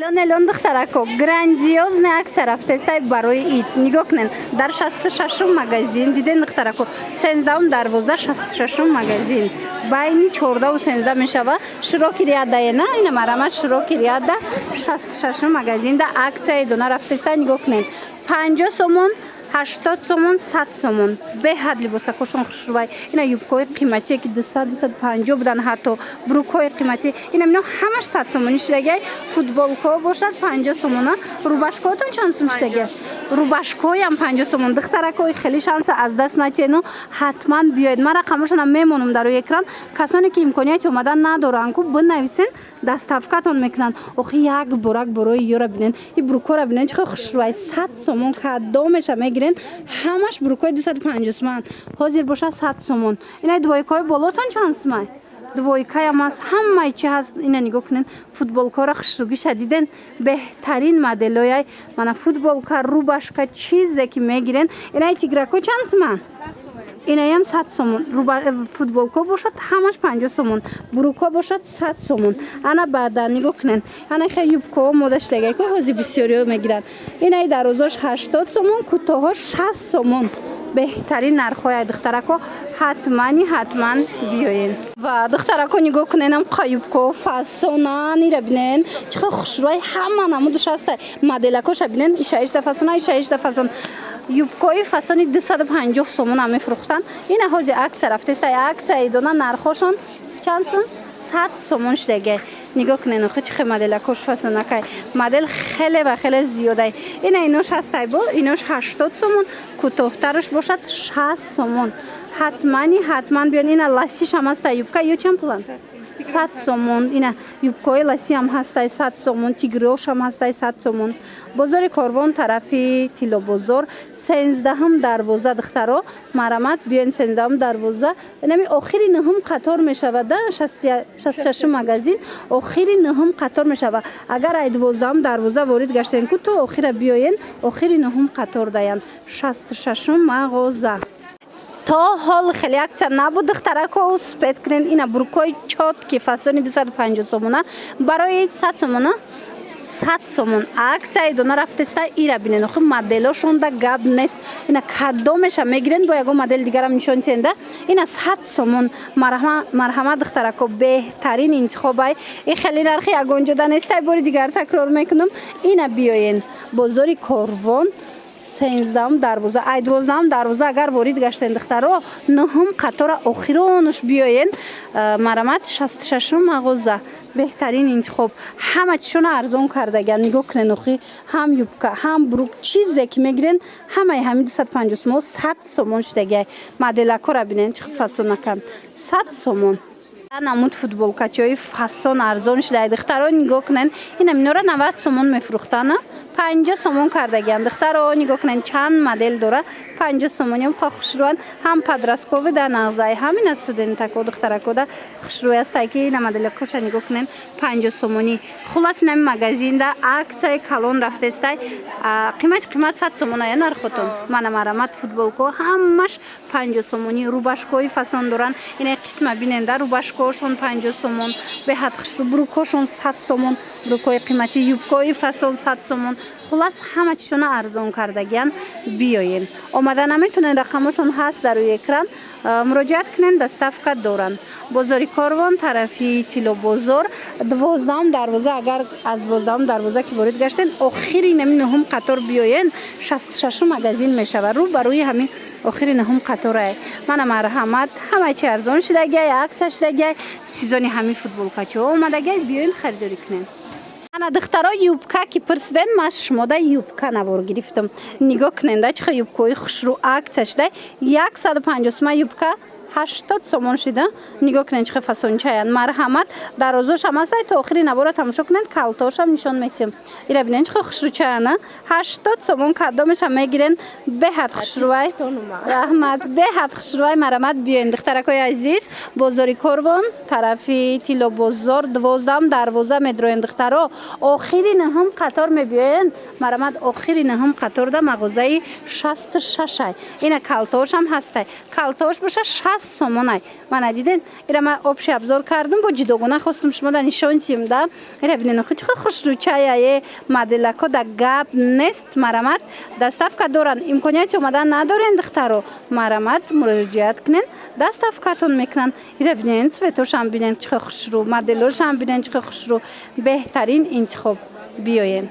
الان دخترکو گراندیوزne акция рафтестай барои ид нигоҳ кунед дар 66 магазин диден дختарако 13 дарвоза 66 магазин байни 14 13 мешава широки ряда ена ина марамат широки ряда 66 магазин да акция дона рафтестай нигоҳ кунед 50 сомон 80 сомон 100 сомон беҳад либосакошон хушрӯбай ина юбкаҳои қиматие ки 200-250 буданд ҳатто брукҳои қиматӣ ина мино ҳамаш 100 сомони шидагай футболкаҳо бошад 50 сомона рубашкаҳотон чанд сом шидагай рубашкаҳоям 50 сомон духтаракҳои хеле шанса аз даст натиену ҳатман биёед ман рақамашонам мемонам дар рӯи экран касоне ки имконияти омадан надоранд ку бинависен доставкатон мекунанд охи як борак борои ёра бинен и брукҳоро бинен чихо хушрӯбай 100 сомон кадомеша мегирен ҳамаш брукҳои 250 сомон ҳозир боша 100 сомон ина двойкаҳои болотон чанд сомон двойкаям аст ҳамаи чи ҳаст ина нигоҳ кунен футболкаҳоро хушрӯбӣ шадиден беҳтарин моделояй мана футболка рубашка чизе ки мегирен инаи тигракҳо чанд сомон инаям 100 сомон футболка бошад ҳамаш 50 сомон брукҳо бошад 100 сомон ана баъдан нигоҳ кунен ана хе юбкаҳо мода шидагайку ҳозир бисёриҳо мегиранд инаи дарозош 80 сомон кӯтоҳо 60 сомон беҳтарин нархҳои духтарако ҳатман биёен ва духтарако нигоҳ куненам қаюбкаҳо фасонан ира бинен чихо хушрӯбай ҳама намудаш ҳастай моделакоша бинен ишаишта фасон ишаишта фасон юбкаҳои фасони 250 сомон ам мефурӯхтанд ина ҳозир акция рафтеста акция дона нархошон чанд сом 100 сомон шидагай нигоҳ кунен охи чихе моделакош фасонакай модел хеле ва хеле зиёдай ина инош ҳастай бо инош 80 сомон кӯтоҳтараш бошад 60 сомон ҳатман биён ина ласишам ҳастай юбка ё чанд пулан 100 сомон ина юбкаҳои ласиам ҳастай 100 сомон тигрошам ҳастай 100 сомон бозори Корвон тарафи Тилобозор 13 дарвоза духтаро марамат биён 13 дарвоза инами охири 9 қатор мешавад 66 магазин охири 9 қатор мешава агар ай 12 дарвоза ворид гаштен ку то охира биёен охири 9 қатор даянд 66 мағоза то ҳол хеле акция набуд духтарако спед кунен ина буркои чотки фасони 250 сомона барои 100 сомона 100 сомон акция дона рафтеста ира бинен охи моделошон да гап нест ина кадомеша мегирен бо ягон модел дигарам нишон тиенда ина 100 сомон марҳамат духтарако беҳтарин интихобай и хеле нархи ягонҷода нестай бори дигар такрор мекунам ина биёен бозори Корвон 13 дарвоза ай 12 дарвоза агар ворид гаштен духтаро 9 қатора охиронуш биёен марамат 66 мағоза беҳтарин интихоб ҳама чишона арзон кардаган нигоҳ кунен охи ҳам юбка ҳам брук чизе ки мегирен ҳамаи ҳами 250 сомон 100 сомон шидагай моделакора бинен чихи фасонакан 100 сомон намуд футболкачиҳои фасон арзон шидай духтаро нигоҳ кунен ина минора 90 сомон мефурӯхтанд 50 сомон кардагиам духтаро нигоҳ кунен чанд модел дора 50 сомоням хушрӯянд ҳам подросткови да нағзай ҳамина студентако духтарако да хушрӯй астай ки ина моделакоша нигоҳ кунен 50 сомони хулас инами магазин да акция калон рафтестай қимат 100 сомон ая нархотон мана марамат футболко ҳамаш 50 сомони рубашкаҳои фасон доранд ина қисма бинен да рубашкаҳошон 50 сомон беҳад хушрӯ брукҳошон 100 сомон брукҳои қимати юбкаҳои фасон 100 сомон хулас ҳама чишона арзон кардагиан биёен омада наметунен рақамошон ҳаст дар рӯи экран муроҷиат кунен доставка доранд бозори Корвон тарафи Тилобозор 12 дарвоза агар аз 12 дарвоза ки ворид гаштен охири нами 9 қатор биёен 66 магазин мешава рӯ ба рӯи ҳамин охири 9 қаторае мана марҳамат ҳамаи чи арзон шидагай акция шидагай сезони ҳами футболкачиҳо омадагай биёен харидорӣ кунен ана духтаро юбка ки пурсиден ман шумода юбка навор гирифтам нигоҳ кунен да чихо юбкаҳои хушрӯ акция шидай 150 сомон юбка 80 сомон шида нигоҳ кунен чихе фасончаянд марҳамат дарозошам ҳастай то охири навора тамошо кунен калтошам нишон метиҳам ира бинен чихе хушрӯчаяна 80 сомон кадомеша мегирен беҳад хушрӯвай раҳмат беҳад хушрӯвай марамат биёен духтаракои азиз бозори Корвон тарафи Тилобозор 12 дарвоза медроен духтаро охири 9 қатор мебиёен марамат охири 9 қатор да мағозаи 66 ина калтошам ҳастай калтош боша 60 60 сомонай. Мана диден ира ма обши обзор кардам бо ҷидогона хостум шумо да нишон сим да. Ира бинен хуч хушручая моделако да гап нест марамат доставка доран имконият омадан надорен духтаро марамат муроҷиат кунен доставкатон мекунан. Ира бинен цветошам бинен чӣ хушру моделошам бинен чӣ хушру беҳтарин интихоб биёен.